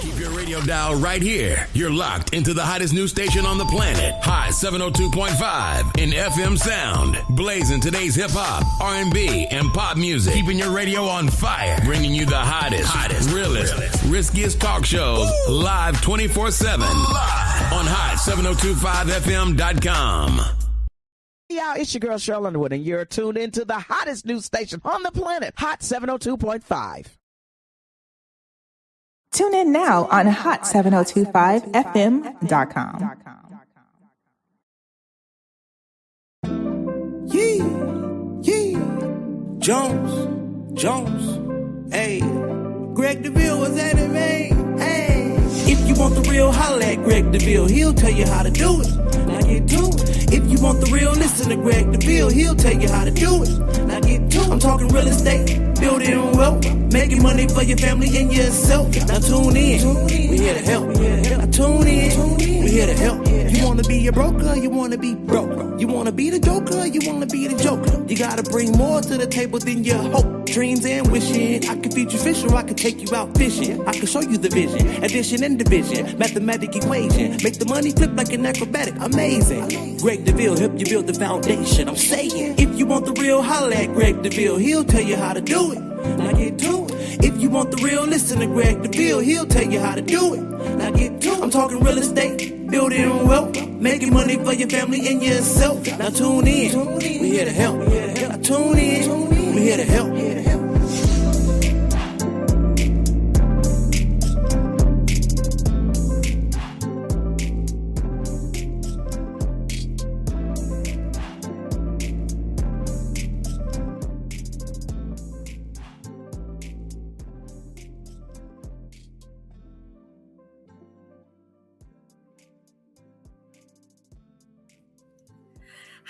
Keep your radio dial right here. You're locked into the hottest news station on the planet. Hot 702.5 in FM sound. Blazing today's hip-hop, R&B, and pop music. Keeping your radio on fire. Bringing you the hottest, realest, riskiest talk shows live 24/7. Live on hot7025fm.com. Hey y'all, it's your girl Cheryl Underwood, and you're tuned into the hottest news station on the planet, Hot 702.5. Tune in now on hot7025fm.com. Jones, hey, Greg Deville was at it, man, hey. If you want the real, holla at Greg Deville, he'll tell you how to do it. Now get to it. If you want the real, listen to Greg Deville, he'll tell you how to do it. Now get to it. I'm talking real estate, building wealth, making money for your family and yourself. Now tune in, we here to help. Now tune in, we here to help. You wanna be a broker, you wanna be broke. You wanna be the joker, you wanna be the joker. You gotta bring more to the table than your hope, dreams and wishing. I can feed you fish or I can take you out fishing. I can show you the vision, addition and division, mathematic equation. Make the money flip like an acrobatic, amazing. Greg Deville help you build the foundation. I'm saying, if you want the real, holla at Greg Deville, he'll tell you how to do it. Now get to it. If you want the real, listen to Greg Deville, he'll tell you how to do it. Now get to it. I'm talking real estate, building wealth, making money for your family and yourself. Now tune in, we here to help. Now tune in, we here to help.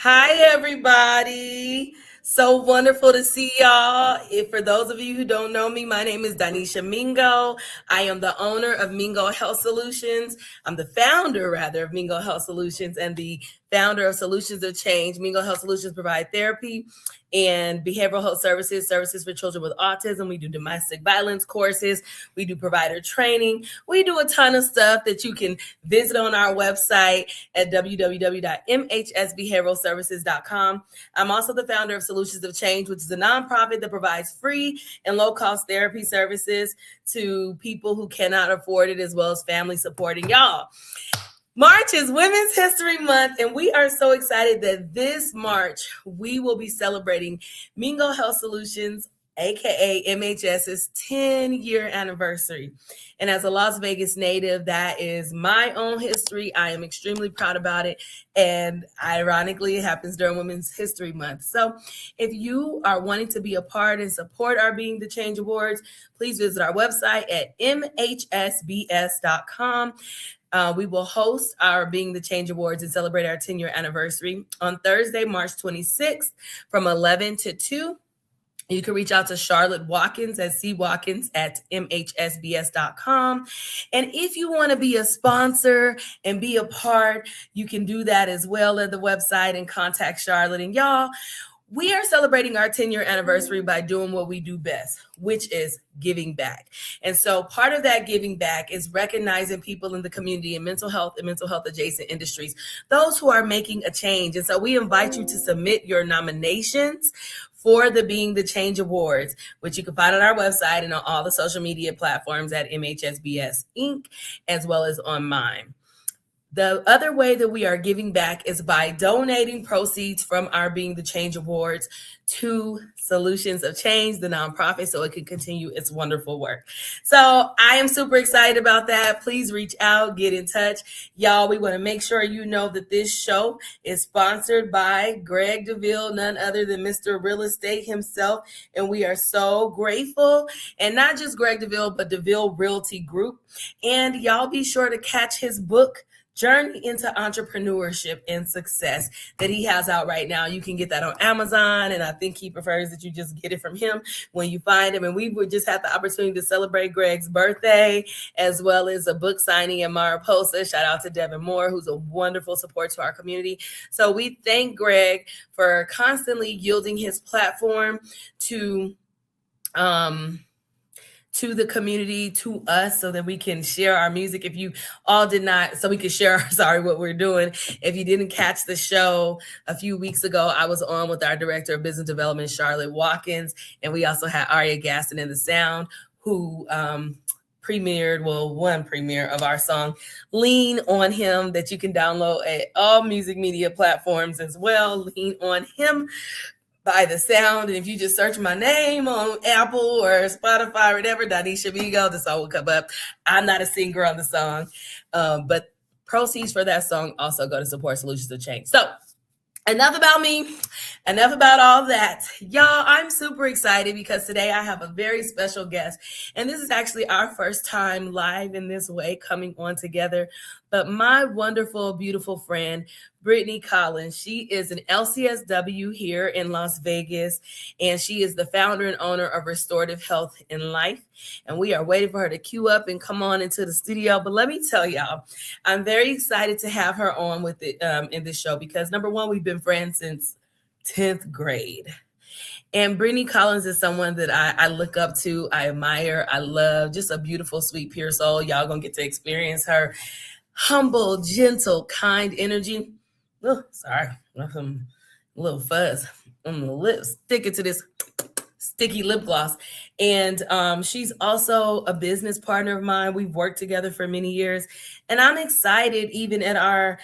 Hi, everybody. So wonderful to see y'all. For those of you who don't know me, my name is Danisha Mingo. I am the owner of Mingo Health Solutions. I'm the founder, rather, of Mingo Health Solutions and the founder of Solutions of Change. Mingo Health Solutions provide therapy and behavioral health services for children with autism. We do domestic violence courses. We do provider training. We do a ton of stuff that you can visit on our website at www.mhsbehavioralservices.com. I'm also the founder of Solutions of Change, which is a nonprofit that provides free and low-cost therapy services to people who cannot afford it, as well as family supporting y'all. March is Women's History Month, and we are so excited that this March we will be celebrating Mingo Health Solutions, aka MHS's 10-year anniversary. And as a Las Vegas native, that is my own history. I am extremely proud about it. And ironically, it happens during Women's History Month. So if you are wanting to be a part and support our Being the Change Awards, please visit our website at mhsbs.com. We will host our Being the Change Awards and celebrate our 10-year anniversary on Thursday, March 26th from 11 to 2. You can reach out to Charlotte Watkins at cwatkins@mhsbs.com. And if you want to be a sponsor and be a part, you can do that as well at the website and contact Charlotte. And y'all, we are celebrating our 10-year anniversary by doing what we do best, which is giving back. And so part of that giving back is recognizing people in the community in mental health and mental health adjacent industries, those who are making a change. And so we invite you to submit your nominations for the Being the Change Awards, which you can find on our website and on all the social media platforms at MHSBS Inc., as well as on mine. The other way that we are giving back is by donating proceeds from our Being the Change Awards to Solutions of Change, the nonprofit, so it can continue its wonderful work. So I am super excited about that. Please reach out, get in touch. Y'all, we want to make sure you know that this show is sponsored by Greg Deville, none other than Mr. Real Estate himself. And we are so grateful. And not just Greg Deville, but Deville Realty Group. And y'all be sure to catch his book, Journey into Entrepreneurship and Success, that he has out right now. You can get that on Amazon, and I think he prefers that you just get it from him when you find him. And we would just have the opportunity to celebrate Greg's birthday, as well as a book signing in Mariposa. Shout out to Devin Moore, who's a wonderful support to our community. So we thank Greg for constantly yielding his platform to to the community, to us, so that we can share our music. If you all did not, so we can share, what we're doing. If you didn't catch the show a few weeks ago, I was on with our Director of Business Development, Charlotte Watkins, and we also had Aria Gaston in the sound, who one premiere of our song Lean on Him, that you can download at all music media platforms as well. Lean on Him by The Sound. And if you just search my name on Apple or Spotify or whatever, Danisha Vigo, the song will come up. I'm not a singer on the song, but proceeds for that song also go to support Solutions to Change. So enough about me, enough about all that. Y'all, I'm super excited because today I have a very special guest. And this is actually our first time live in this way, coming on together. But my wonderful, beautiful friend, Brittany Collins, she is an LCSW here in Las Vegas, and she is the founder and owner of Restorative Health in Life. And we are waiting for her to queue up and come on into the studio. But let me tell y'all, I'm very excited to have her on with it in this show because, number one, we've been friends since 10th grade. And Brittany Collins is someone that I look up to, I admire, I love, just a beautiful, sweet, pure soul. Y'all gonna get to experience her humble, gentle, kind energy. Oh, sorry, a little fuzz on the lips. Sticking to this sticky lip gloss. And she's also a business partner of mine. We've worked together for many years. And I'm excited, even at our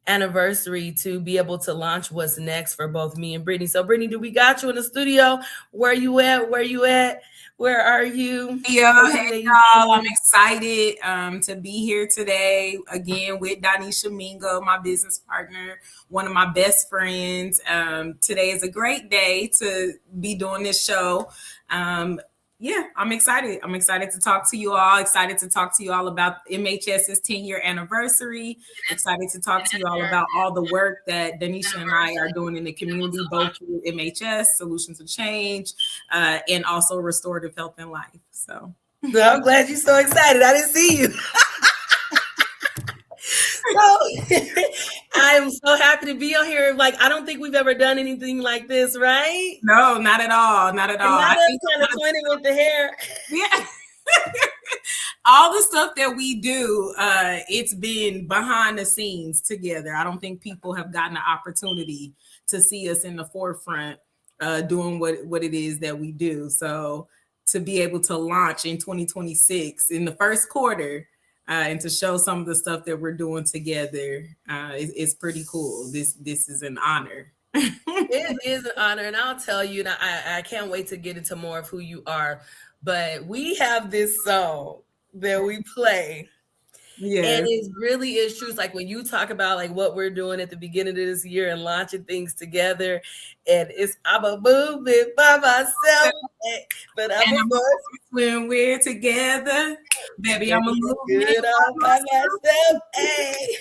anniversary, to be able to launch what's next for both me and Brittany. So Brittany, do we got you in the studio? Where you at? Where you at? Where are you? Yeah, hey y'all, I'm excited to be here today again with Danisha Mingo, my business partner, one of my best friends. Today is a great day to be doing this show. Yeah, I'm excited. I'm excited to talk to you all. Excited to talk to you all about MHS's 10-year anniversary. Excited to talk to you all about all the work that Danisha and I are doing in the community, both through MHS, Solutions to Change, and also Restorative Health and Life. So I'm glad you're so excited. I didn't see you. So I'm so happy to be on here. Like, I don't think we've ever done anything like this, right? No, not at all. Not at all. I think kind of twinning with the hair. Yeah. All the stuff that we do, it's been behind the scenes together. I don't think people have gotten the opportunity to see us in the forefront doing what it is that we do. So to be able to launch in 2026 in the first quarter, and to show some of the stuff that we're doing together, it's pretty cool. This is an honor. It is an honor, and I'll tell you, and I can't wait to get into more of who you are. But we have this song that we play, and it really is true. It's like when you talk about like what we're doing at the beginning of this year and launching things together, and I'm a movement by myself, but I'm a boss when we're together. Baby, I'm a little good all by myself. Hey,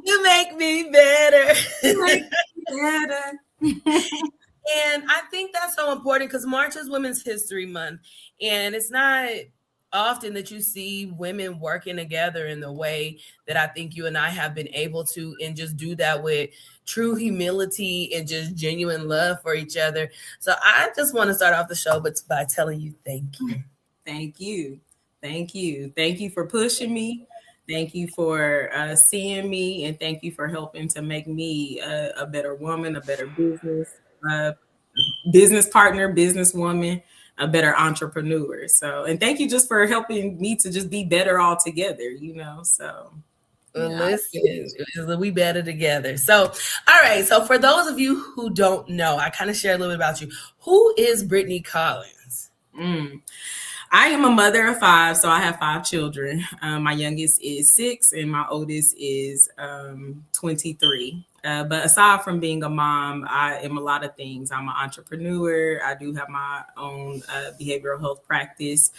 you make me better. And I think that's so important because March is Women's History Month. And it's not often that you see women working together in the way that I think you and I have been able to, and just do that with true humility and just genuine love for each other. So I just want to start off the show by telling you thank you. Thank you. Thank you. Thank you for pushing me. Thank you for seeing me, and thank you for helping to make me a better woman, a better business partner, businesswoman, a better entrepreneur. So, and thank you just for helping me to just be better all together, so. Listen, we better together. So, all right. So for those of you who don't know, I kind of share a little bit about you. Who is Brittany Collins? I am a mother of 5, so I have 5 children. My youngest is 6 and my oldest is 23. But aside from being a mom, I am a lot of things. I'm an entrepreneur. I do have my own behavioral health practice.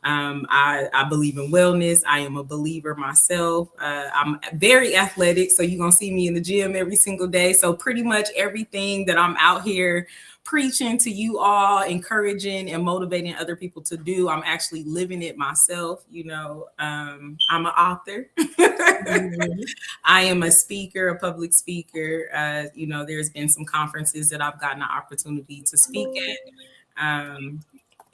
I believe in wellness. I am a believer myself. I'm very athletic, so you're going to see me in the gym every single day. So pretty much everything that I'm out here preaching to you all, encouraging and motivating other people to do, I'm actually living it myself. I'm an author. I am a speaker, a public speaker. There's been some conferences that I've gotten the opportunity to speak at.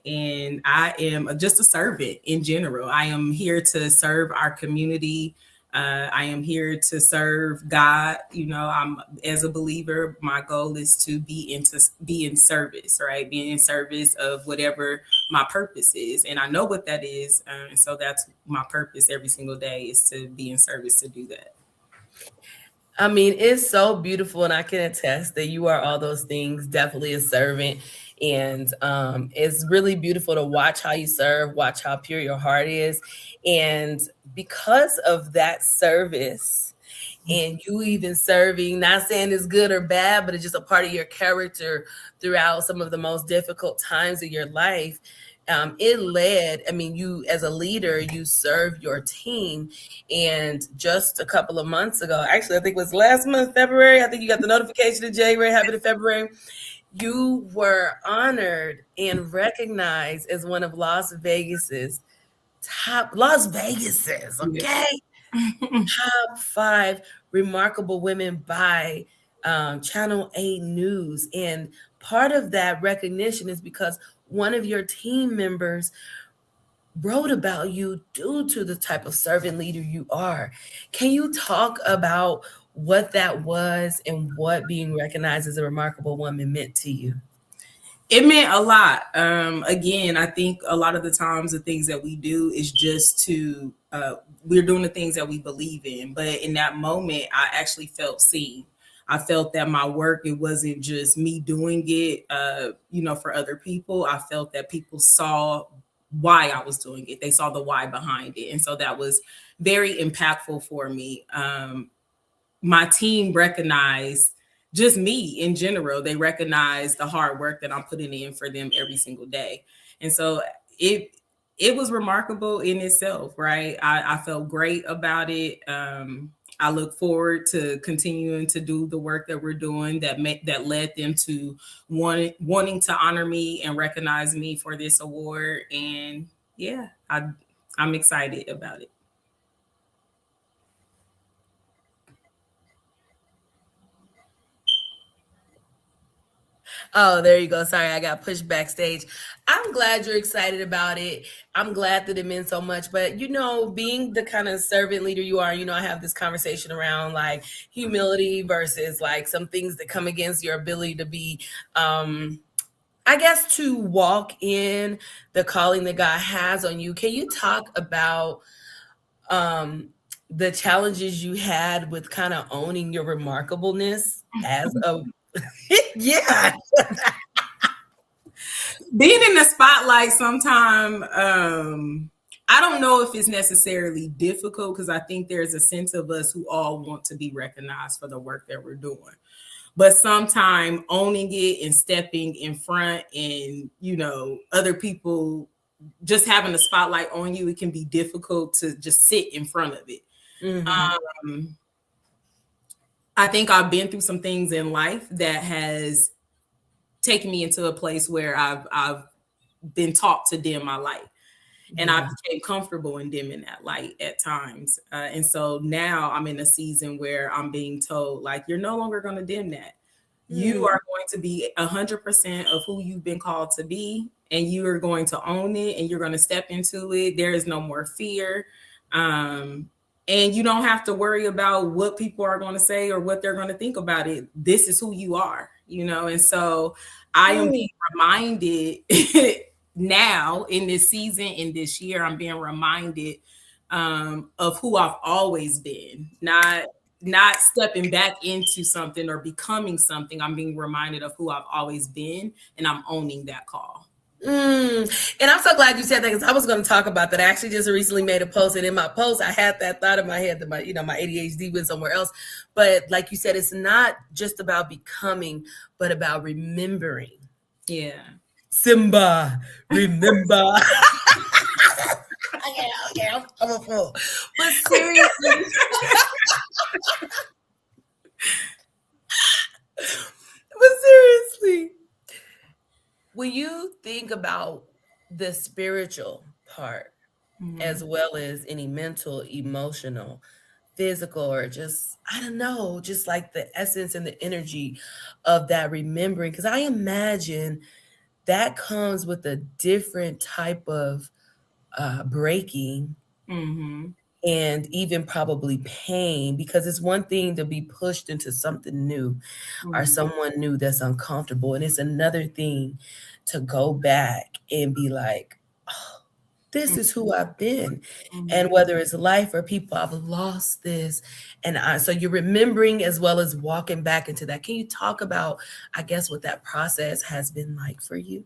And I am just a servant in general. I am here to serve our community. I am here to serve God. I'm, as a believer, my goal is to be in service, right? Being in service of whatever my purpose is, and I know what that is, and so that's my purpose every single day, is to be in service to do that. I mean, it's so beautiful, and I can attest that you are all those things. Definitely a servant, and it's really beautiful to watch how you serve, watch how pure your heart is, and because of that service, and you even serving, not saying it's good or bad, but it's just a part of your character throughout some of the most difficult times of your life. It led, I mean, you as a leader, you serve your team. And just a couple of months ago, actually, I think it was last month, February, I think you got the notification in January, happened in February. You were honored and recognized as one of Las Vegas's, okay? Top 5 remarkable women by Channel 8 News. And part of that recognition is because one of your team members wrote about you due to the type of servant leader you are. Can you talk about what that was and what being recognized as a remarkable woman meant to you? It meant a lot. Again, I think a lot of the times the things that we do is just to, we're doing the things that we believe in. But in that moment, I actually felt seen. I felt that my work, it wasn't just me doing it, for other people. I felt that people saw why I was doing it. They saw the why behind it. And so that was very impactful for me. My team recognized just me in general. They recognize the hard work that I'm putting in for them every single day. And so it was remarkable in itself, right? I felt great about it. I look forward to continuing to do the work that we're doing that led them to wanting to honor me and recognize me for this award. And yeah, I'm excited about it. Oh, there you go. Sorry, I got pushed backstage. I'm glad you're excited about it. I'm glad that it meant so much. But, being the kind of servant leader you are, I have this conversation around like humility versus like some things that come against your ability to be, I guess, to walk in the calling that God has on you. Can you talk about the challenges you had with kind of owning your remarkableness as a yeah. Being in the spotlight sometime, I don't know if it's necessarily difficult, because I think there's a sense of us who all want to be recognized for the work that we're doing. But sometimes owning it and stepping in front and, other people just having the spotlight on you, it can be difficult to just sit in front of it. Mm-hmm. I think I've been through some things in life that has taken me into a place where I've been taught to dim my light, and I became comfortable in dimming that light at times. And so now I'm in a season where I'm being told, like, you're no longer going to dim that. You are going to be 100% of who you've been called to be, and you are going to own it, and you're going to step into it. There is no more fear. And you don't have to worry about what people are going to say or what they're going to think about it. This is who you are, And so I am being reminded now in this season, in this year, I'm being reminded of who I've always been, not stepping back into something or becoming something. I'm being reminded of who I've always been, and I'm owning that call. And I'm so glad you said that, because I was going to talk about that. I actually just recently made a post, and in my post, I had that thought in my head that my ADHD went somewhere else. But like you said, it's not just about becoming, but about remembering. Yeah. Simba, remember. Okay, I'm a fool. But seriously. When you think about the spiritual part, as well as any mental, emotional, physical, or just, I don't know, just like the essence and the energy of that remembering, because I imagine that comes with a different type of breaking. Mm-hmm. And even probably pain, because it's one thing to be pushed into something new or someone new that's uncomfortable. And it's another thing to go back and be like, oh, this is who I've been. And whether it's life or people, I've lost this. And so you're remembering as well as walking back into that. Can you talk about, I guess, what that process has been like for you?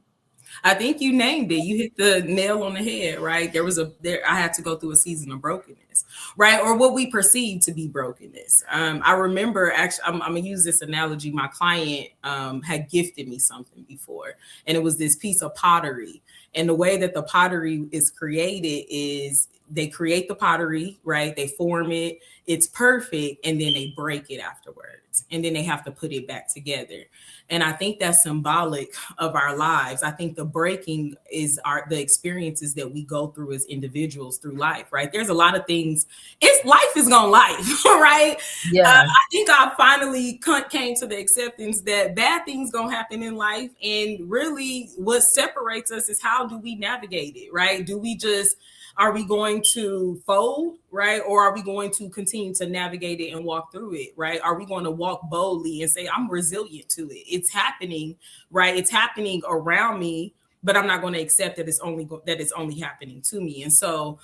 I think you named it. You hit the nail on the head, right? I had to go through a season of brokenness, right? Or what we perceive to be brokenness. I remember, actually, I'm going to use this analogy. My client had gifted me something before, and it was this piece of pottery. And the way that the pottery is created is they create the pottery, right? They form it. It's perfect. And then they break it afterwards. And then they have to put it back together. And I think that's symbolic of our lives. I think the breaking is the experiences that we go through as individuals through life, right? There's a lot of things. Life is gonna life, right? Yeah. I think I finally came to the acceptance that bad things gonna happen in life. And really what separates us is how do we navigate it, right? Are we going to fold, right? Or are we going to continue to navigate it and walk through it, right? Are we going to walk boldly and say, I'm resilient to it? It's happening, right? It's happening around me, but I'm not going to accept that it's only happening to me. And so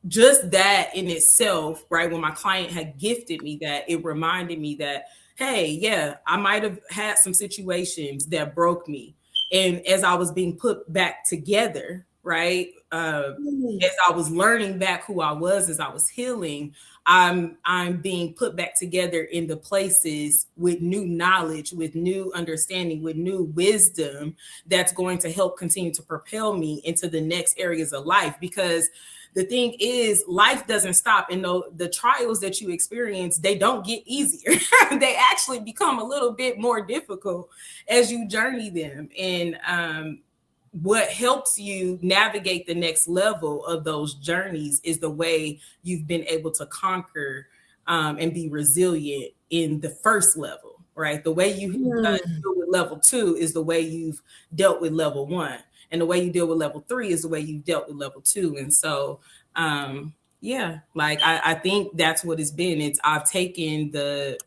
just that in itself, right? When my client had gifted me that, it reminded me that, hey, yeah, I might have had some situations that broke me. And as I was being put back together, right? As I was learning back who I was, as I was healing, I'm being put back together in the places with new knowledge, with new understanding, with new wisdom that's going to help continue to propel me into the next areas of life. Because the thing is, life doesn't stop. And the trials that you experience, they don't get easier. They actually become a little bit more difficult as you journey them. And what helps you navigate the next level of those journeys is the way you've been able to conquer and be resilient in the first level, right? The way you deal with level 2 is the way you've dealt with level 1. And the way you deal with level 3 is the way you've dealt with level 2. And so, I think that's what it's been. I've taken the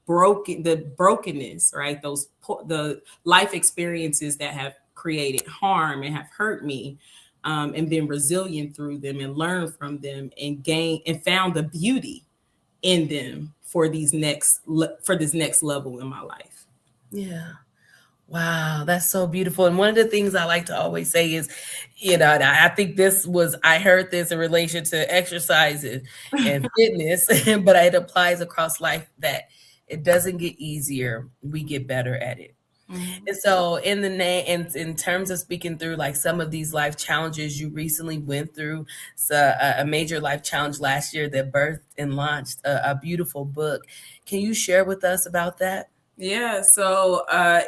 brokenness, right? The life experiences that have created harm and have hurt me, and been resilient through them and learned from them and found the beauty in them for this next level in my life. Yeah. Wow, that's so beautiful. And one of the things I like to always say is, I think I heard this in relation to exercise and fitness, but it applies across life that it doesn't get easier. We get better at it. And so in terms of speaking through like some of these life challenges you recently went through, a major life challenge last year that birthed and launched a beautiful book. Can you share with us about that? Yeah. So I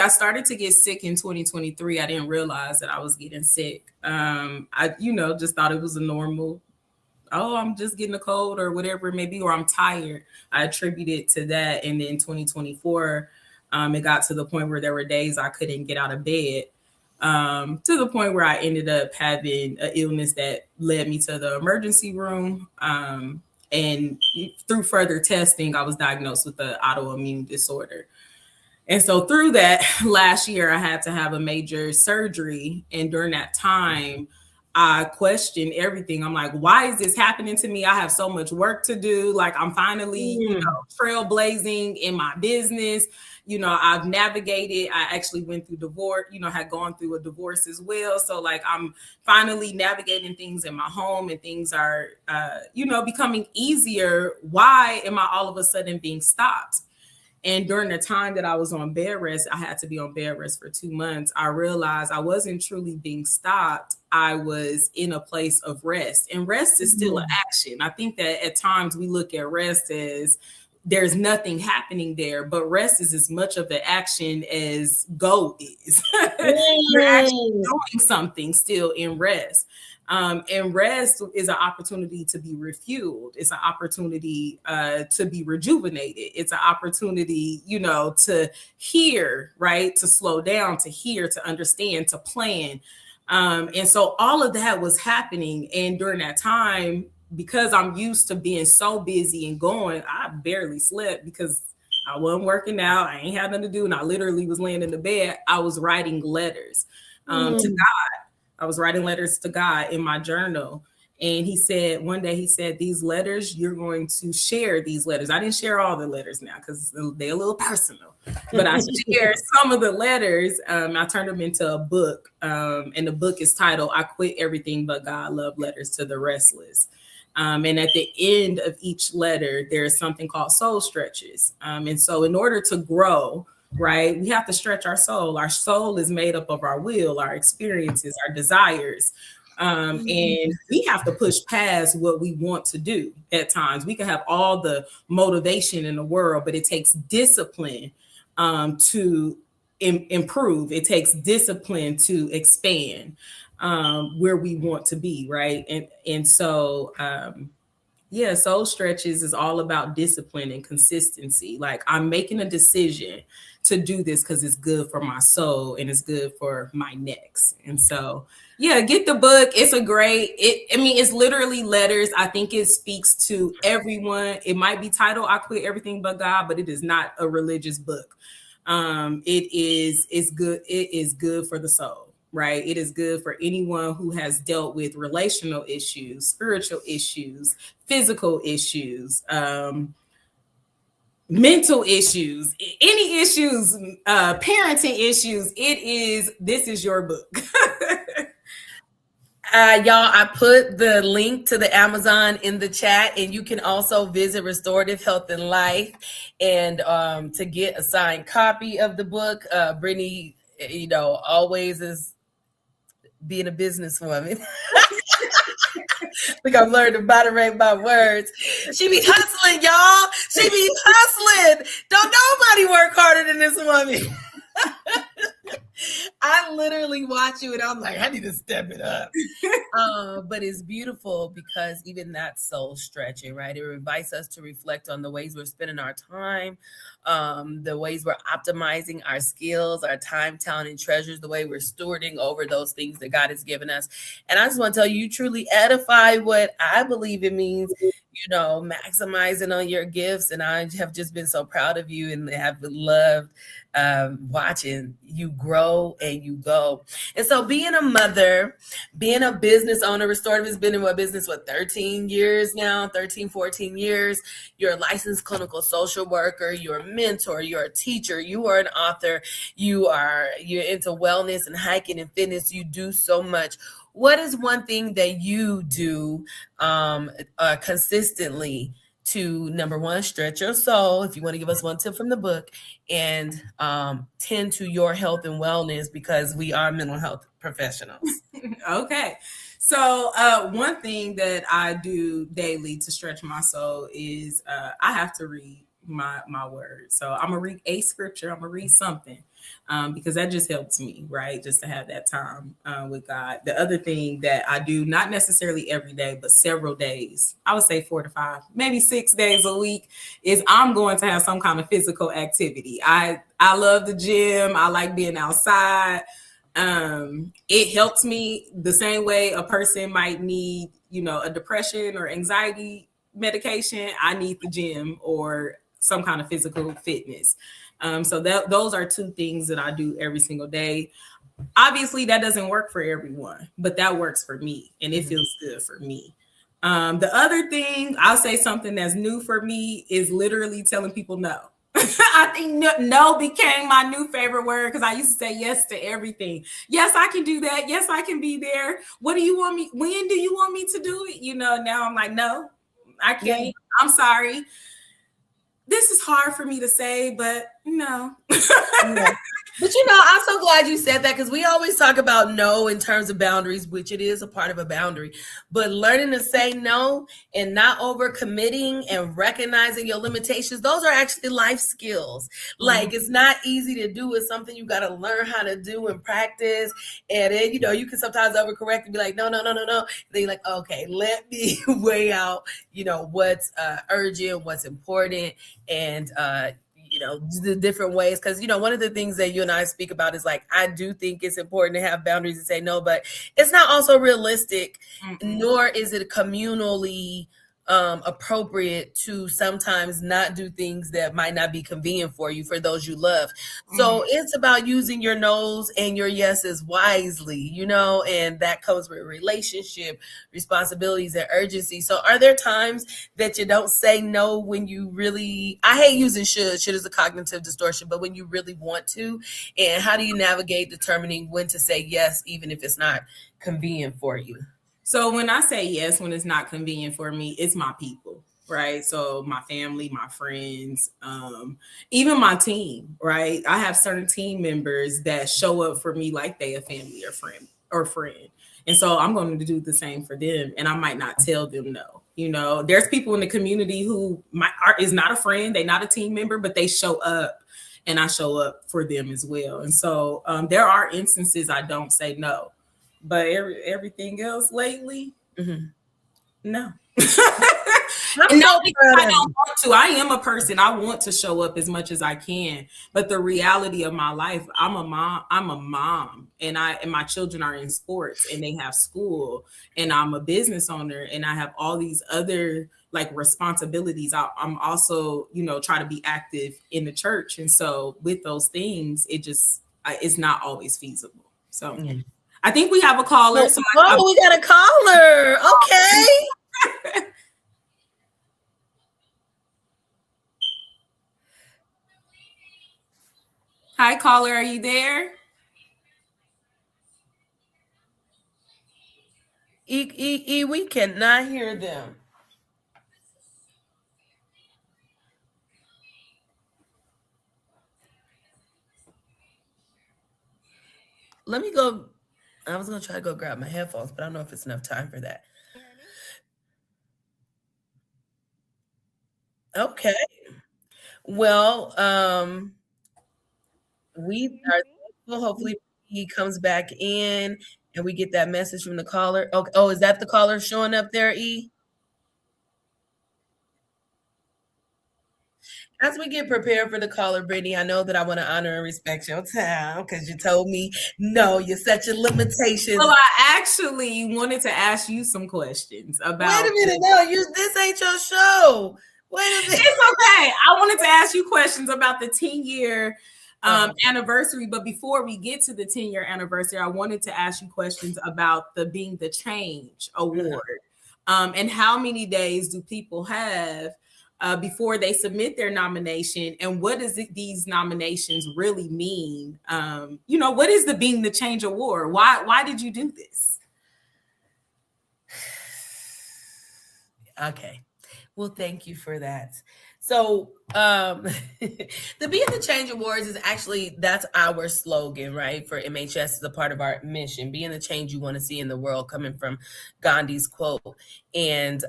started to get sick in 2023. I didn't realize that I was getting sick. I just thought it was a normal, I'm just getting a cold or whatever it may be, or I'm tired. I attribute it to that. And then 2024, it got to the point where there were days I couldn't get out of bed, to the point where I ended up having an illness that led me to the emergency room. And through further testing, I was diagnosed with an autoimmune disorder. And so through that last year, I had to have a major surgery. And during that time, I questioned everything. I'm like, why is this happening to me? I have so much work to do. Like, I'm finally, trailblazing in my business. I've navigated. I actually went through divorce, had gone through a divorce as well. So like, I'm finally navigating things in my home and things are, becoming easier. Why am I all of a sudden being stopped? And during the time that I was on bed rest, I had to be on bed rest for 2 months. I realized I wasn't truly being stopped. I was in a place of rest, and rest is still an action. I think that at times we look at rest as there's nothing happening there, but rest is as much of an action as go is. You're actually doing something still in rest. And rest is an opportunity to be refueled. It's an opportunity to be rejuvenated. It's an opportunity, to hear, right? To slow down, to hear, to understand, to plan. And so all of that was happening. And during that time, because I'm used to being so busy and going, I barely slept because I wasn't working out. I ain't had nothing to do. And I literally was laying in the bed. I was writing letters to God. I was writing letters to God in my journal. And one day he said, these letters, you're going to share these letters. I didn't share all the letters now because they're a little personal, but I shared some of the letters. I turned them into a book. And the book is titled, I Quit Everything But God, Love Letters to the Restless. And at the end of each letter, there's something called soul stretches. And so in order to grow, right, we have to stretch our soul. Our soul is made up of our will, our experiences, our desires. And we have to push past what we want to do at times. We can have all the motivation in the world, but it takes discipline to improve. It takes discipline to expand where we want to be, right? And so soul stretches is all about discipline and consistency. Like, I'm making a decision to do this because it's good for my soul and it's good for my next. And so, get the book. It's it's literally letters. I think it speaks to everyone. It might be titled, I Quit Everything But God, but it is not a religious book. It's good. It is good for the soul. Right. It is good for anyone who has dealt with relational issues, spiritual issues, physical issues, mental issues, any issues, parenting issues. This is your book. Y'all, I put the link to the Amazon in the chat, and you can also visit Restorative Health and Life and to get a signed copy of the book. Brittany, always is being a businesswoman. I think I've learned to moderate my words. She be hustling, y'all. She be hustling. Don't nobody work harder than this woman. I literally watch you and I'm like, I need to step it up. But it's beautiful because even that's soul stretching, right? It invites us to reflect on the ways we're spending our time, the ways we're optimizing our skills, our time, talent, and treasures, the way we're stewarding over those things that God has given us. And I just want to tell you, you truly edify what I believe it means, maximizing on your gifts. And I have just been so proud of you and have loved watching you grow and you go. And so being a mother, being a business owner, Restorative has been in what business, 13 years now, 13, 14 years. You're a licensed clinical social worker, you're a mentor, you're a teacher, you are an author, you're into wellness and hiking and fitness. You do so much. What is one thing that you do consistently to, number one, stretch your soul, if you want to give us one tip from the book, and tend to your health and wellness, because we are mental health professionals? Okay. So one thing that I do daily to stretch my soul is I have to read my word. So I'm going to read a scripture. I'm going to read something because that just helps me, right? Just to have that time with God. The other thing that I do, not necessarily every day, but several days, I would say 4 to 5, maybe 6 days a week, is I'm going to have some kind of physical activity. I love the gym. I like being outside. It helps me the same way a person might need, a depression or anxiety medication. I need the gym or some kind of physical fitness. So those are two things that I do every single day. Obviously, that doesn't work for everyone, but that works for me and it feels good for me. The other thing, I'll say something that's new for me, is literally telling people no. I think no became my new favorite word because I used to say yes to everything. Yes, I can do that. Yes, I can be there. What do you want me? When do you want me to do it? Now I'm like, no, I can't. Yeah. I'm sorry. This is hard for me to say, but no. Yeah. But I'm so glad you said that, because we always talk about no in terms of boundaries, which it is a part of a boundary. But learning to say no and not overcommitting and recognizing your limitations, those are actually life skills. Like, it's not easy to do. It's something you got to learn how to do and practice. And then, you can sometimes overcorrect and be like, no. And then you're like, okay, let me weigh out, what's urgent, what's important, and the different ways. Because one of the things that you and I speak about is, like, I do think it's important to have boundaries and say no, but it's not also realistic, nor is it communally appropriate to sometimes not do things that might not be convenient for you, for those you love. So it's about using your no's and your yeses wisely, and that comes with relationship responsibilities and urgency. So are there times that you don't say no when you really, I hate using should is a cognitive distortion, but when you really want to? And how do you navigate determining when to say yes, even if it's not convenient for you? So when I say yes, when it's not convenient for me, it's my people, right? So my family, my friends, even my team, right? I have certain team members that show up for me like they a family or friend. And so I'm going to do the same for them. And I might not tell them no. There's people in the community who is not a friend, they're not a team member, but they show up, and I show up for them as well. And so there are instances I don't say no. But everything else lately, no. No, because I don't want to. I am a person. I want to show up as much as I can. But the reality of my life, I'm a mom, and my children are in sports and they have school, and I'm a business owner, and I have all these other responsibilities. I'm also, try to be active in the church. And so with those things, it's not always feasible. So I think we have a caller. So we got a caller. Okay. Hi, caller. Are you there? We cannot hear them. Let me go. I was going to try to go grab my headphones, but I don't know if it's enough time for that. Okay. Well, we are thankful. Hopefully he comes back in and we get that message from the caller. Okay. Oh, is that the caller showing up there, E? As we get prepared for the caller, Brittany, I know that I want to honor and respect your time, because you told me, no, you're such a limitation. Well, I actually wanted to ask you some questions about. Wait a minute. No, this ain't your show. Wait a minute. It's okay. I wanted to ask you questions about the 10-year anniversary. But before we get to the 10-year anniversary, I wanted to ask you questions about the Being the Change Award. And how many days do people have before they submit their nomination, and what does these nominations really mean? What is the Being the Change Award? Why did you do this? Okay. Well, thank you for that. So the Being the Change Awards is actually, that's our slogan, right? For MHS, is a part of our mission, being the change you want to see in the world, coming from Gandhi's quote. And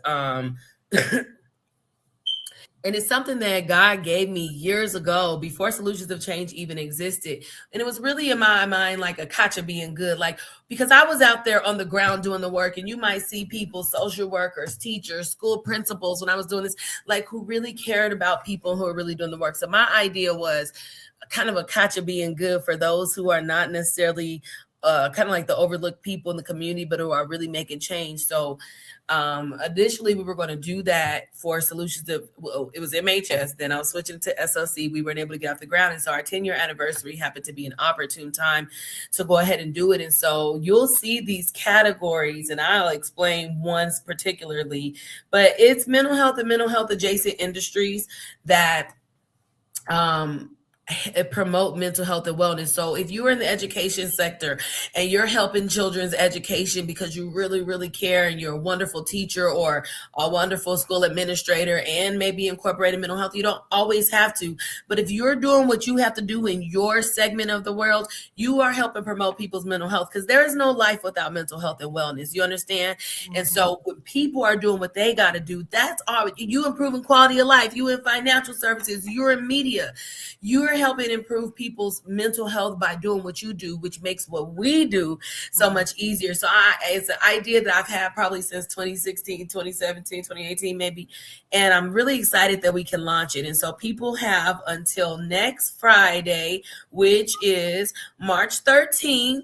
and it's something that God gave me years ago, before Solutions of Change even existed. And it was really in my mind like a kacha being good, because I was out there on the ground doing the work, and you might see people, social workers, teachers, school principals, when I was doing this, who really cared about people who are really doing the work. So my idea was kind of a kacha being good for those who are not necessarily kind of like the overlooked people in the community, but who are really making change. So additionally, we were going to do that for Solutions of, it was MHS, then I was switching to SOC. We weren't able to get off the ground. And so our 10-year anniversary happened to be an opportune time to go ahead and do it. And so you'll see these categories, and I'll explain ones particularly, but it's mental health and mental health adjacent industries that promote mental health and wellness. So if you're in the education sector and you're helping children's education because you really, really care and you're a wonderful teacher or a wonderful school administrator and maybe incorporating mental health, you don't always have to. But if you're doing what you have to do in your segment of the world, you are helping promote people's mental health, because there is no life without mental health and wellness. You understand? Mm-hmm. And so when people are doing what they got to do, that's all. You improving quality of life. You in financial services. You're in media. You're helping improve people's mental health by doing what you do, which makes what we do so much easier. So it's an idea that I've had probably since 2016, 2017, 2018, maybe. And I'm really excited that we can launch it. And so people have until next Friday, which is March 13th.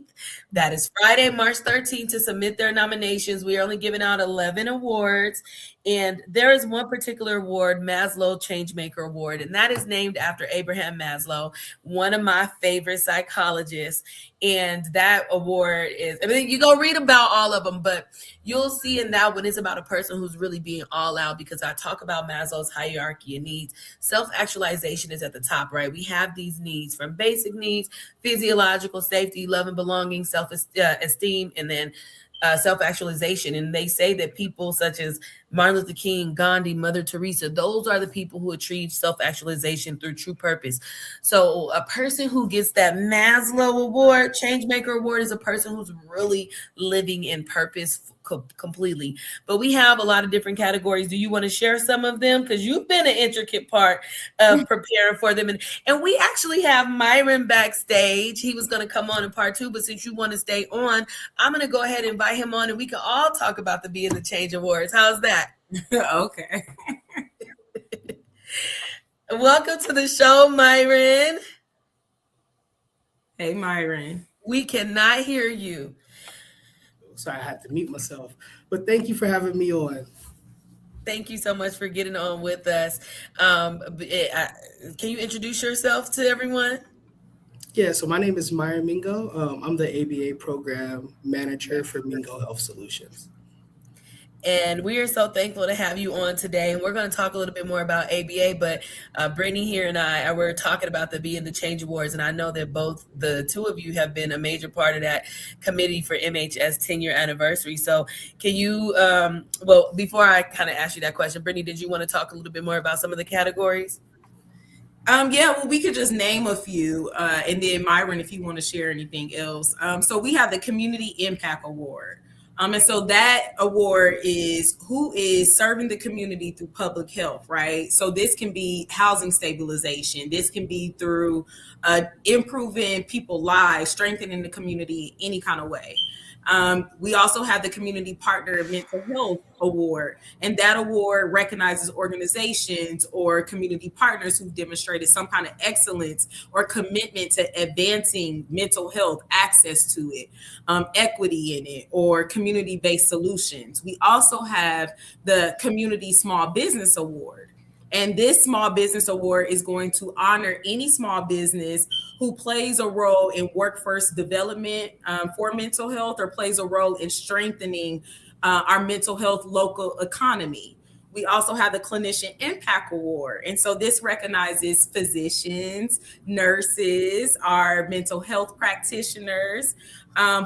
That is Friday, March 13th, to submit their nominations. We are only giving out 11 awards. And there is one particular award, Maslow Changemaker Award, and that is named after Abraham Maslow, one of my favorite psychologists. And that award is, I mean, you go read about all of them, but you'll see in that one it's about a person who's really being all out, because I talk about Maslow's hierarchy of needs. Self-actualization is at the top, right? We have these needs, from basic needs, physiological, safety, love and belonging, self-esteem, and then self-actualization. And they say that people such as Martin Luther King, Gandhi, Mother Teresa, those are the people who achieve self-actualization through true purpose. So a person who gets that Maslow Award, Changemaker Award, is a person who's really living in purpose completely. But we have a lot of different categories. Do you want to share some of them? Because you've been an intricate part of preparing for them. And we actually have Myron backstage. He was going to come on in part 2, but since you want to stay on, I'm going to go ahead and invite him on, and we can all talk about the Be in the Change Awards. How's that? Okay. Welcome to the show, Myron. Hey, Myron. We cannot hear you. Sorry, I had to mute myself. But thank you for having me on. Thank you so much for getting on with us. Can you introduce yourself to everyone? Yeah, so my name is Myron Mingo. I'm the ABA program manager for Mingo Health Solutions. And we are so thankful to have you on today. And we're going to talk a little bit more about ABA, but Brittany here and I, we're talking about the Be in the Change Awards. And I know that both the two of you have been a major part of that committee for MHS 10-year anniversary. So can you, well, before I kind of ask you that question, Brittany, did you want to talk a little bit more about some of the categories? Yeah, well, we could just name a few, and then Myron, if you want to share anything else. So we have the Community Impact Award. And so that award is who is serving the community through public health, right? So this can be housing stabilization. This can be through improving people's lives, strengthening the community, any kind of way. We also have the Community Partner Mental Health Award, and that award recognizes organizations or community partners who've demonstrated some kind of excellence or commitment to advancing mental health, access to it, equity in it, or community-based solutions. We also have the Community Small Business Award. And this small business award is going to honor any small business who plays a role in workforce development for mental health, or plays a role in strengthening our mental health local economy. We also have the Clinician Impact Award. And so this recognizes physicians, nurses, our mental health practitioners,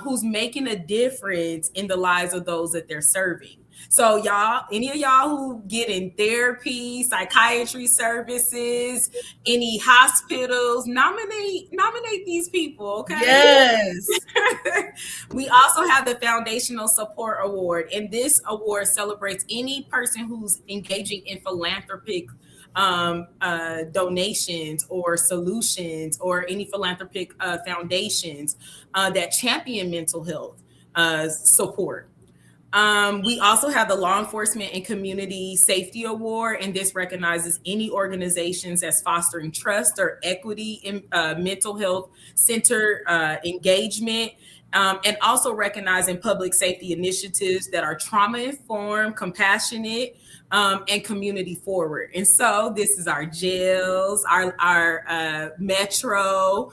who's making a difference in the lives of those that they're serving. So y'all, any of y'all who get in therapy, psychiatry services, any hospitals, nominate these people, okay? Yes. We also have the Foundational Support Award, and this award celebrates any person who's engaging in philanthropic donations or solutions, or any philanthropic foundations that champion mental health support. We also have the Law Enforcement and Community Safety Award, and this recognizes any organizations that's fostering trust or equity in mental health center engagement, and also recognizing public safety initiatives that are trauma-informed, compassionate, and community forward. And so this is our jails, our metro,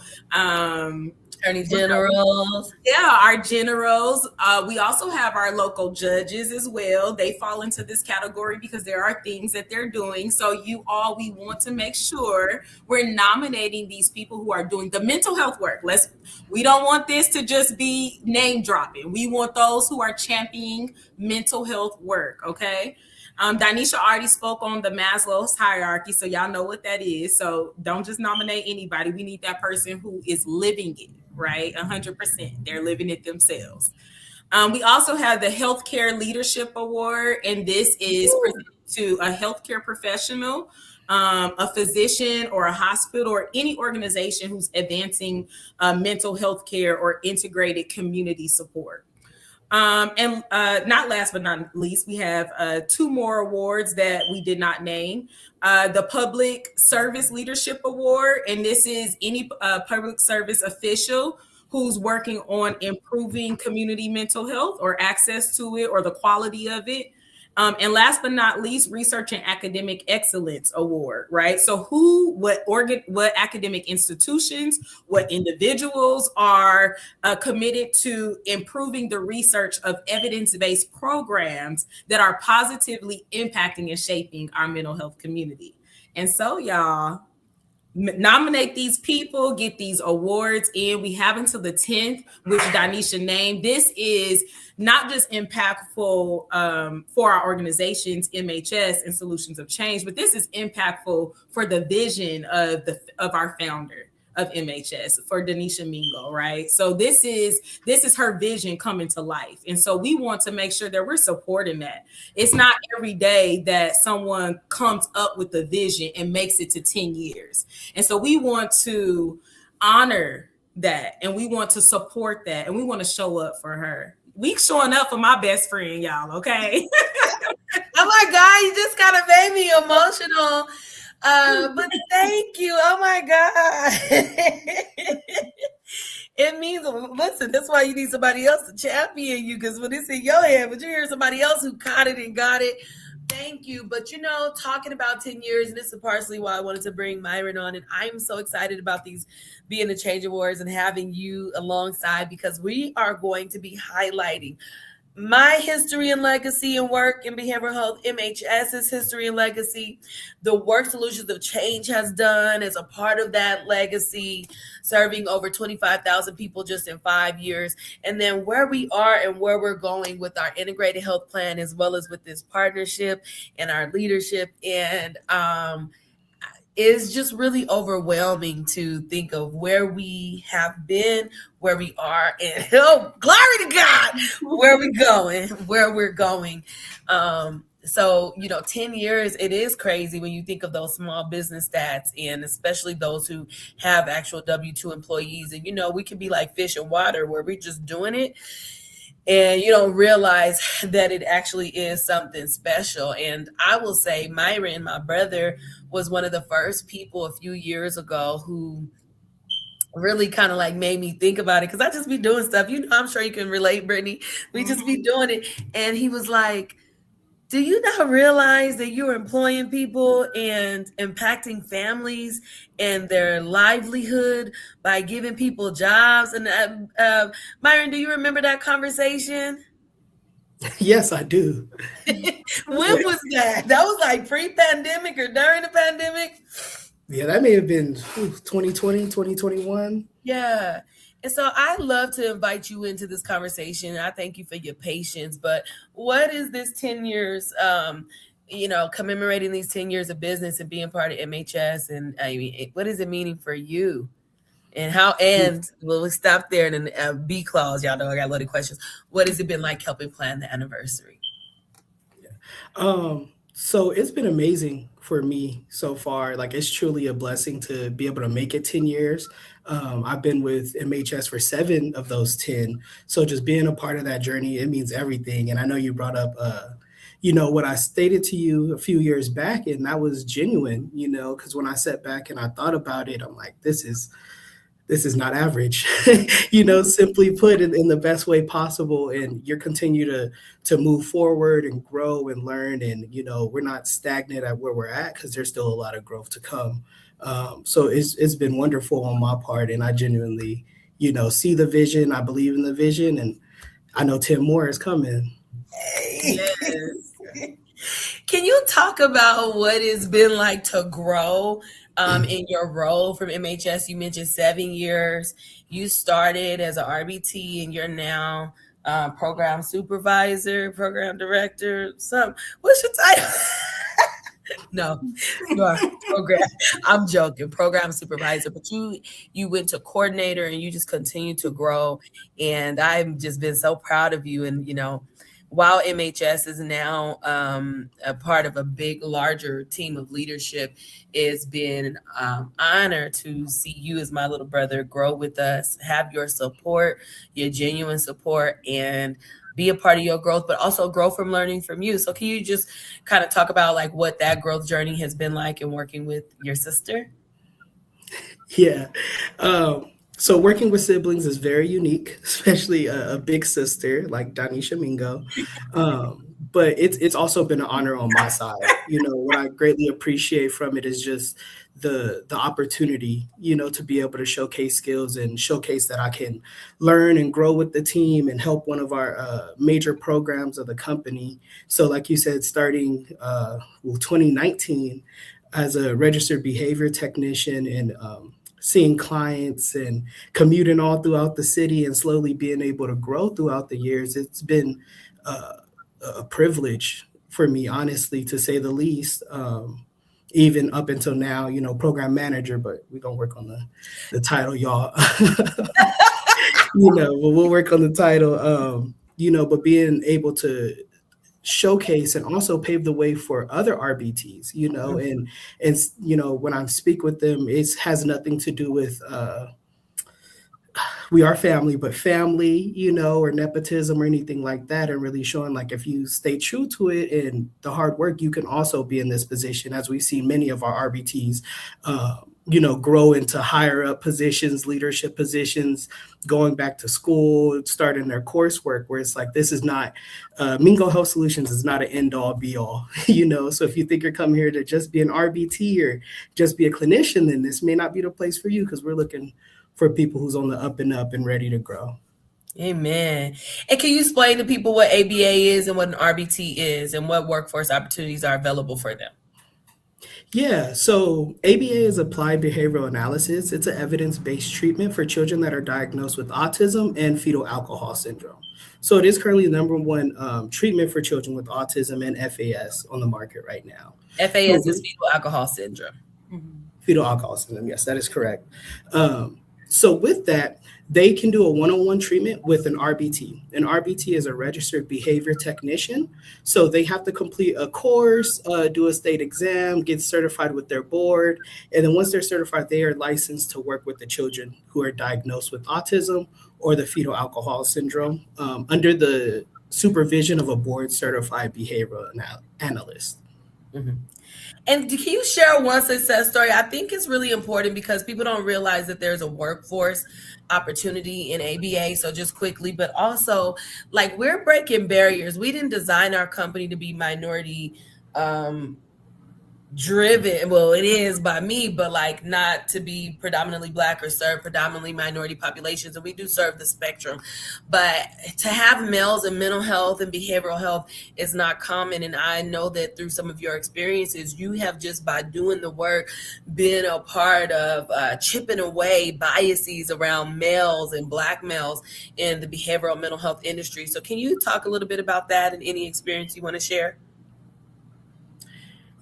Attorney generals. Yeah, our generals. We also have our local judges as well. They fall into this category because there are things that they're doing. So we want to make sure we're nominating these people who are doing the mental health work. We don't want this to just be name dropping. We want those who are championing mental health work. Okay. Danisha already spoke on the Maslow's hierarchy, so y'all know what that is. So don't just nominate anybody. We need that person who is living it, right? 100%. They're living it themselves. We also have the Healthcare Leadership Award, and this is presented to a healthcare professional, a physician or a hospital or any organization who's advancing mental health care or integrated community support. And not last but not least, we have 2 more awards that we did not name. The Public Service Leadership Award, and this is any public service official who's working on improving community mental health or access to it or the quality of it. And last but not least, Research and Academic Excellence Award, right? So what academic institutions, what individuals are committed to improving the research of evidence-based programs that are positively impacting and shaping our mental health community. And so y'all, nominate these people, get these awards in. We have until the 10th, which Danisha named. This is not just impactful for our organizations, MHS and Solutions of Change, but this is impactful for the vision of our founder of MHS, for Danisha Mingo, right? So this is her vision coming to life. And so we want to make sure that we're supporting that. It's not every day that someone comes up with a vision and makes it to 10 years. And so we want to honor that, and we want to support that, and we want to show up for her. We showing up for my best friend, y'all, okay? Oh my God, you just kind of made me emotional. But thank you. Oh my God. It means, listen, that's why you need somebody else to champion you, because when it's in your head, but you hear somebody else who caught it and got it. Thank you. But talking about 10 years, and this is partially why I wanted to bring Myron on, and I'm so excited about these being the Change Awards and having you alongside, because we are going to be highlighting my history and legacy and work in behavioral health, MHS's history and legacy, the work Solutions of Change has done as a part of that legacy, serving over 25,000 people just in 5 years, and then where we are and where we're going with our integrated health plan, as well as with this partnership and our leadership. And it's just really overwhelming to think of where we have been, where we are, and glory to God, where we're going. So 10 years, it is crazy when you think of those small business stats, and especially those who have actual W-2 employees. And we can be like fish in water, where we're just doing it, and you don't realize that it actually is something special. And I will say, Myron, my brother, was one of the first people a few years ago who really kind of like made me think about it, because I just be doing stuff. I'm sure you can relate, Brittany. We just be doing it. And he was like, do you not realize that you're employing people and impacting families and their livelihood by giving people jobs? And Myron, do you remember that conversation? Yes, I do. When was that? That was like pre-pandemic or during the pandemic? Yeah, that may have been 2020, 2021. Yeah. And so I'd love to invite you into this conversation. I thank you for your patience. But what is this 10 years, commemorating these 10 years of business and being part of MHS? And I mean, what is it meaning for you? And we'll stop there. And then B clause, y'all know I got loaded questions. What has it been like helping plan the anniversary? So it's been amazing for me so far. Like, it's truly a blessing to be able to make it 10 years. I've been with MHS for 7 of those 10. So just being a part of that journey, it means everything. And I know you brought up, what I stated to you a few years back, and that was genuine, because when I sat back and I thought about it, I'm like, this is not average, simply put, in the best way possible. And you continue to move forward and grow and learn. And, we're not stagnant at where we're at, because there's still a lot of growth to come. So it's been wonderful on my part. And I genuinely, see the vision. I believe in the vision, and I know 10 more is coming. Yes. Can you talk about what it's been like to grow in your role from MHS? You mentioned 7 years. You started as an RBT and you're now program supervisor, program director. What's your title? No, you are program. I'm joking, program supervisor. But you went to coordinator and you just continue to grow. And I've just been so proud of you. And while MHS is now a part of a big, larger team of leadership, it's been an honor to see you as my little brother grow with us, have your support, your genuine support, and be a part of your growth, but also grow from learning from you. So can you just kind of talk about like what that growth journey has been like in working with your sister? Yeah. So working with siblings is very unique, especially a big sister like Danisha Mingo. But it's also been an honor on my side. What I greatly appreciate from it is just the opportunity, to be able to showcase skills and showcase that I can learn and grow with the team and help one of our major programs of the company. So like you said, starting 2019 as a registered behavior technician and seeing clients and commuting all throughout the city and slowly being able to grow throughout the years, it's been a privilege for me, honestly, to say the least. Even up until now, program manager, but we're going to work on the title, y'all. But we'll work on the title, but being able to showcase and also pave the way for other RBTs, and when I speak with them, it has nothing to do with we are family, but family, or nepotism or anything like that, and really showing like if you stay true to it and the hard work, you can also be in this position, as we've seen many of our RBTs grow into higher up positions, leadership positions, going back to school, starting their coursework, where it's like, this is not, Mingo Health Solutions is not an end all be all, So if you think you're coming here to just be an RBT or just be a clinician, then this may not be the place for you, because we're looking for people who's on the up and up and ready to grow. Amen. And can you explain to people what ABA is and what an RBT is and what workforce opportunities are available for them? Yeah, so ABA is applied behavioral analysis. It's an evidence-based treatment for children that are diagnosed with autism and fetal alcohol syndrome. So it is currently the number one treatment for children with autism and FAS on the market right now. FAS is fetal alcohol syndrome. Fetal alcohol syndrome, yes, that is correct. So with that, they can do a one-on-one treatment with an RBT. An RBT is a registered behavior technician. So they have to complete a course, do a state exam, get certified with their board. And then once they're certified, they are licensed to work with the children who are diagnosed with autism or the fetal alcohol syndrome under the supervision of a board certified behavioral analyst. Mm-hmm. And can you share one success story? I think it's really important because people don't realize that there's a workforce opportunity in ABA. So just quickly, but also like we're breaking barriers. We didn't design our company to be minority driven. Well, it is by me, but like not to be predominantly Black or serve predominantly minority populations. And we do serve the spectrum, but to have males in mental health and behavioral health is not common. And I know that through some of your experiences, you have just by doing the work, been a part of chipping away biases around males and Black males in the behavioral mental health industry. So can you talk a little bit about that and any experience you want to share?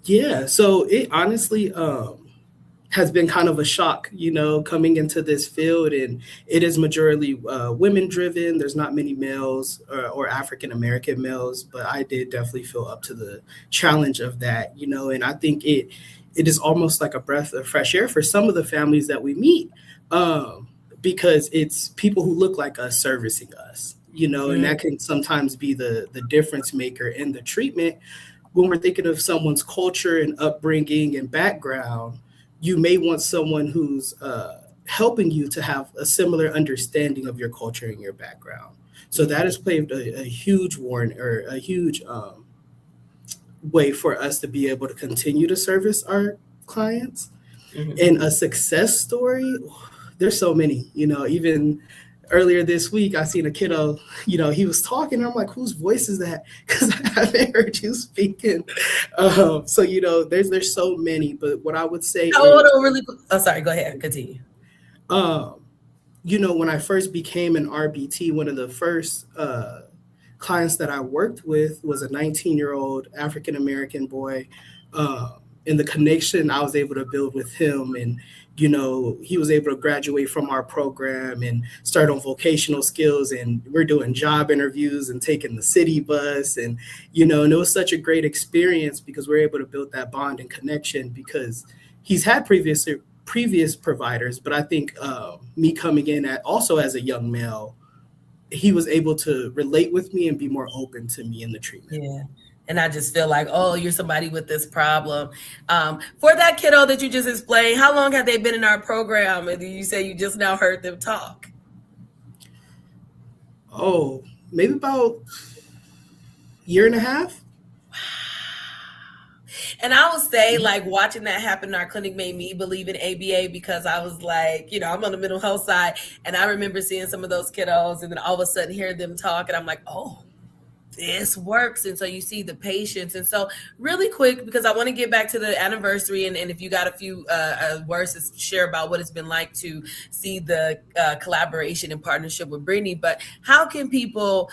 Yeah, so it honestly has been kind of a shock, coming into this field, and it is majority women driven. There's not many males or African American males, but I did definitely feel up to the challenge of that, and I think it is almost like a breath of fresh air for some of the families that we meet, because it's people who look like us servicing us, and that can sometimes be the difference maker in the treatment. When we're thinking of someone's culture and upbringing and background, you may want someone who's helping you to have a similar understanding of your culture and your background. So that has played a huge way for us to be able to continue to service our clients. Mm-hmm. And a success story, there's so many, even earlier this week, I seen a kiddo, he was talking. And I'm like, whose voice is that? Because I haven't heard you speaking. So, there's so many. But what I would say sorry, go ahead. Continue. When I first became an RBT, one of the first clients that I worked with was a 19-year-old African-American boy. And the connection I was able to build with him, and he was able to graduate from our program and start on vocational skills, and we're doing job interviews and taking the city bus, and and it was such a great experience because we're able to build that bond and connection because he's had previous providers, but I think me coming in also as a young male, he was able to relate with me and be more open to me in the treatment. Yeah. And I just feel like, oh, you're somebody with this problem. For that kiddo that you just explained, how long have they been in our program? And you say you just now heard them talk. Oh, maybe about a year and a half. And I would say, like, watching that happen in our clinic made me believe in ABA because I was like, I'm on the mental health side. And I remember seeing some of those kiddos and then all of a sudden hearing them talk. And I'm like, oh, this works. And so you see the patients. And so really quick, because I want to get back to the anniversary. And if you got a few words to share about what it's been like to see the collaboration and partnership with Brittany. But how can people...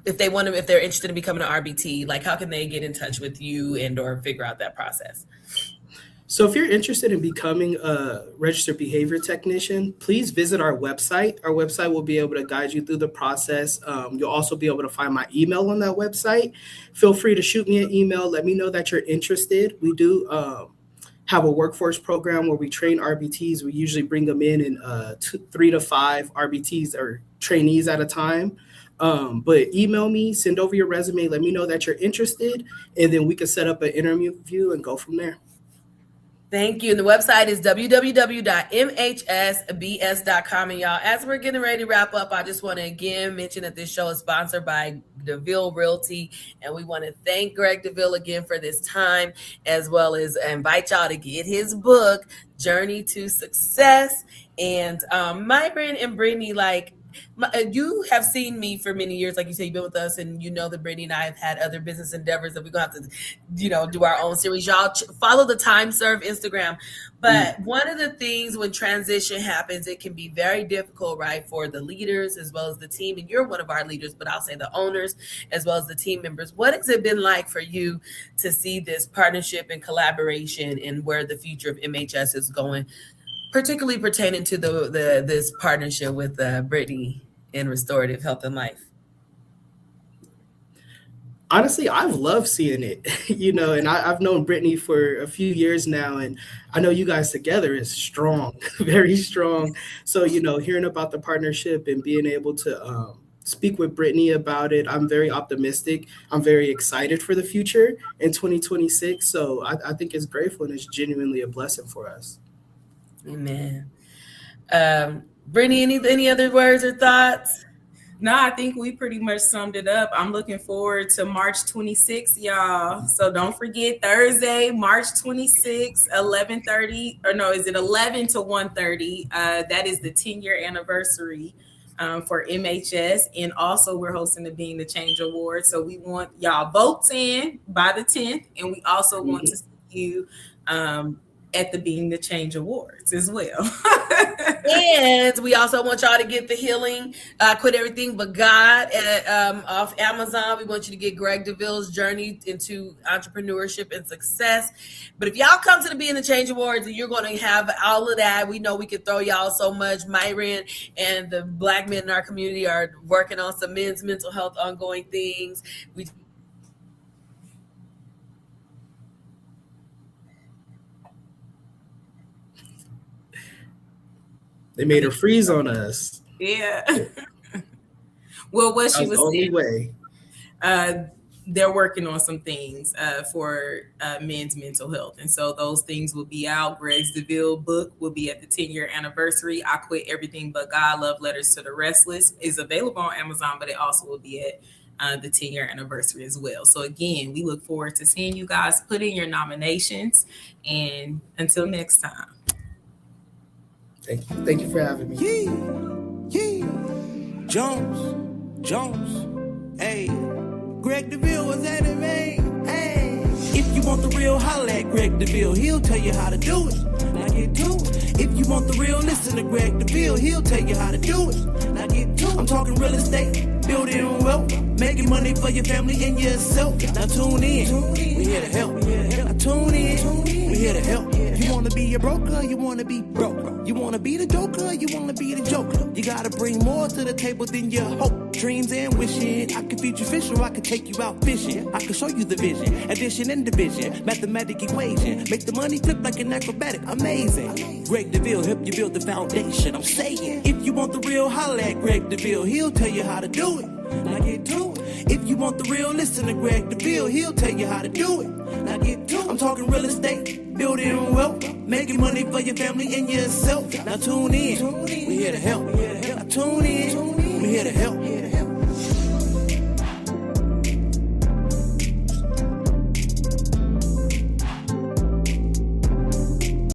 if they're interested in becoming an RBT, like how can they get in touch with you and or figure out that process? So if you're interested in becoming a registered behavior technician, please visit our website. Our website will be able to guide you through the process. You'll also be able to find my email on that website. Feel free to shoot me an email. Let me know that you're interested. We do have a workforce program where we train RBTs. We usually bring them in 3 to 5 RBTs or trainees at a time. But email me, send over your resume, let me know that you're interested, and then we can set up an interview and go from there. Thank you. And the website is www.mhsbs.com. And y'all, as we're getting ready to wrap up, I just want to again mention that this show is sponsored by Deville Realty. And we want to thank Greg Deville again for this time, as well as invite y'all to get his book, Journey to Success. And Myron and Brittany, you have seen me for many years, like you say, you've been with us, and that Brittany and I have had other business endeavors that we're going to have to, do our own series. Y'all follow the Time Serve Instagram. But one of the things when transition happens, it can be very difficult, right, for the leaders as well as the team. And you're one of our leaders, but I'll say the owners as well as the team members. What has it been like for you to see this partnership and collaboration and where the future of MHS is going, particularly pertaining to this partnership with Brittany in restorative health and life? Honestly, I've loved seeing it, and I've known Brittany for a few years now, and I know you guys together is strong, very strong. So, hearing about the partnership and being able to speak with Brittany about it, I'm very optimistic. I'm very excited for the future in 2026. So I think it's grateful and it's genuinely a blessing for us. Amen. Brittany, any other words or thoughts? No, I think we pretty much summed it up. I'm looking forward to March 26th, y'all. So don't forget Thursday, March 26th, 11:30, or no, is it 11 to 1:30? That is the 10-year anniversary for MHS. And also we're hosting the Being the Change Award. So we want y'all votes in by the 10th. And we also want to see you at the Being the Change Awards as well. And we also want y'all to get the Healing, Quit Everything But God off Amazon. We want you to get Greg Deville's Journey into Entrepreneurship and Success. But if y'all come to the Being the Change Awards, you're going to have all of that. We know we could throw y'all so much. Myron and the Black men in our community are working on some men's mental health ongoing things. They made her freeze on us. Yeah. Well, what she was saying, they're working on some things for men's mental health. And so those things will be out. Greg's Deville book will be at the 10-year anniversary. I Quit Everything But God, Love Letters to the Restless is available on Amazon, but it also will be at the 10-year anniversary as well. So again, we look forward to seeing you guys put in your nominations. And until next time. Thank you for having me. Yeah. Jones. Hey, Greg Deville was at it, man. Hey, if you want the real, holla at Greg Deville. He'll tell you how to do it. Now get to it. If you want the real, listen to Greg Deville. He'll tell you how to do it. Now get to it. I'm talking real estate, building wealth, making money for your family and yourself. Now tune in. We here to help. Now tune in. We here to help. You wanna be a broker, you wanna be broke. You wanna be the joker, you wanna be the joker. You gotta bring more to the table than your hope, dreams and wishing. I can feed you fish or I can take you out fishing. I can show you the vision, addition and division, mathematic equation. Make the money flip like an acrobatic, amazing. Greg Deville help you build the foundation. I'm saying, if you want the real, holla at Greg Deville. He'll tell you how to do it. Now get to it. If you want the real, listen to Greg Deville. He'll tell you how to do it. Now get to it. I'm talking real estate, building wealth, making money for your family and yourself. Now tune in. We here to help. Now tune in. We here to help.